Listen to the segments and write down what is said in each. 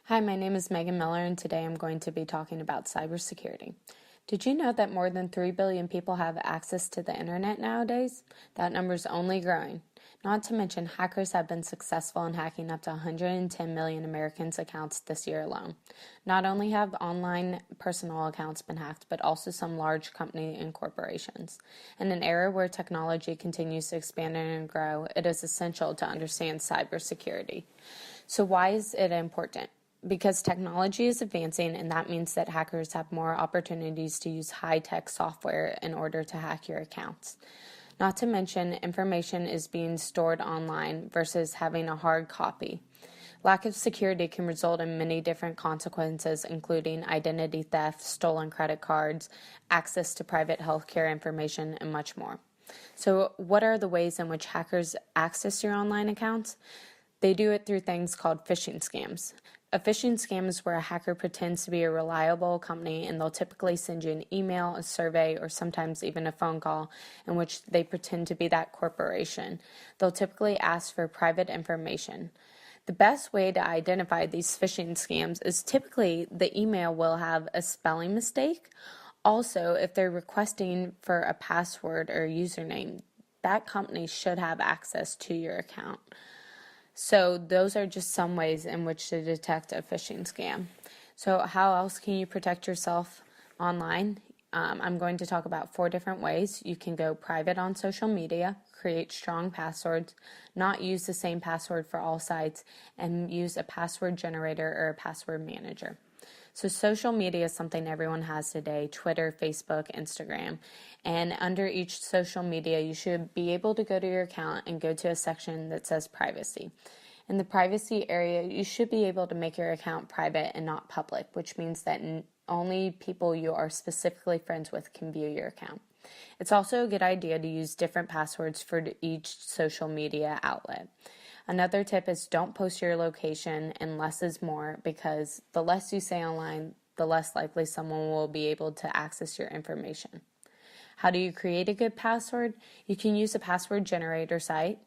Hi, my name is Megan Miller, and today I'm going to be talking about cybersecurity. Did you know that more than 3 billion people have access to the internet nowadays? That number is only growing. Not to mention, hackers have been successful in hacking up to 110 million Americans' accounts this year alone. Not only have online personal accounts been hacked, but also some large company and corporations. In an era where technology continues to expand and grow, it is essential to understand cybersecurity. So why is it important? Because technology is advancing, and that means that hackers have more opportunities to use high-tech software in order to hack your accounts. Not to mention, information is being stored online versus having a hard copy. Lack of security can result in many different consequences, including identity theft, stolen credit cards, access to private healthcare information, and much more. So, what are the ways in which hackers access your online accounts? They do it through things called phishing scams. A phishing scam is where a hacker pretends to be a reliable company, and they'll typically send you an email, a survey, or sometimes even a phone call in which they pretend to be that corporation. They'll typically ask for private information. The best way to identify these phishing scams is typically the email will have a spelling mistake. Also, if they're requesting for a password or a username, that company should have access to your account. So those are just some ways in which to detect a phishing scam. So how else can you protect yourself online? I'm going to talk about 4 different ways. You can go private on social media, create strong passwords, not use the same password for all sites, and use a password generator or a password manager. So social media is something everyone has today: Twitter, Facebook, Instagram. And under each social media, you should be able to go to your account and go to a section that says privacy. In the privacy area, you should be able to make your account private and not public, which means that only people you are specifically friends with can view your account. It's also a good idea to use different passwords for each social media outlet. Another tip is don't post your location, and less is more, because the less you say online, the less likely someone will be able to access your information. How do you create a good password? You can use a password generator site.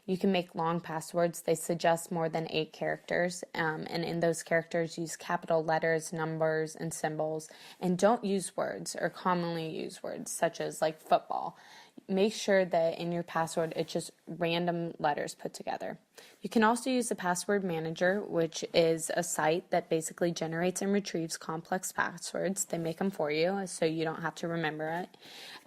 You can make long passwords. They suggest more than 8 characters, and in those characters use capital letters, numbers, and symbols. And don't use words or commonly used words such as like football. Make sure that in your password it's just random letters put together. You can also use the password manager, which is a site that basically generates and retrieves complex passwords. They make them for you so you don't have to remember it.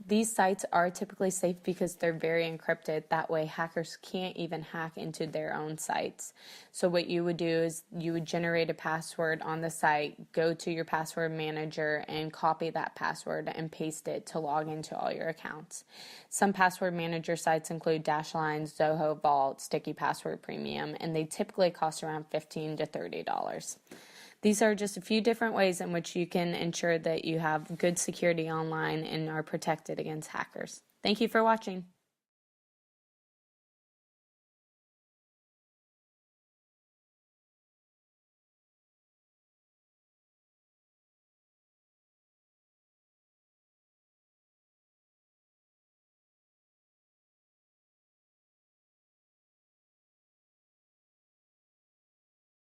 These sites are typically safe because they're very encrypted. That way hackers can't even hack into their own sites. So what you would do is you would generate a password on the site, go to your password manager, and copy that password and paste it to log into all your accounts. Some password manager sites include Dashlane, Zoho Vault, Sticky Password Premium, and they typically cost around $15 to $30. These are just a few different ways in which you can ensure that you have good security online and are protected against hackers. Thank you for watching.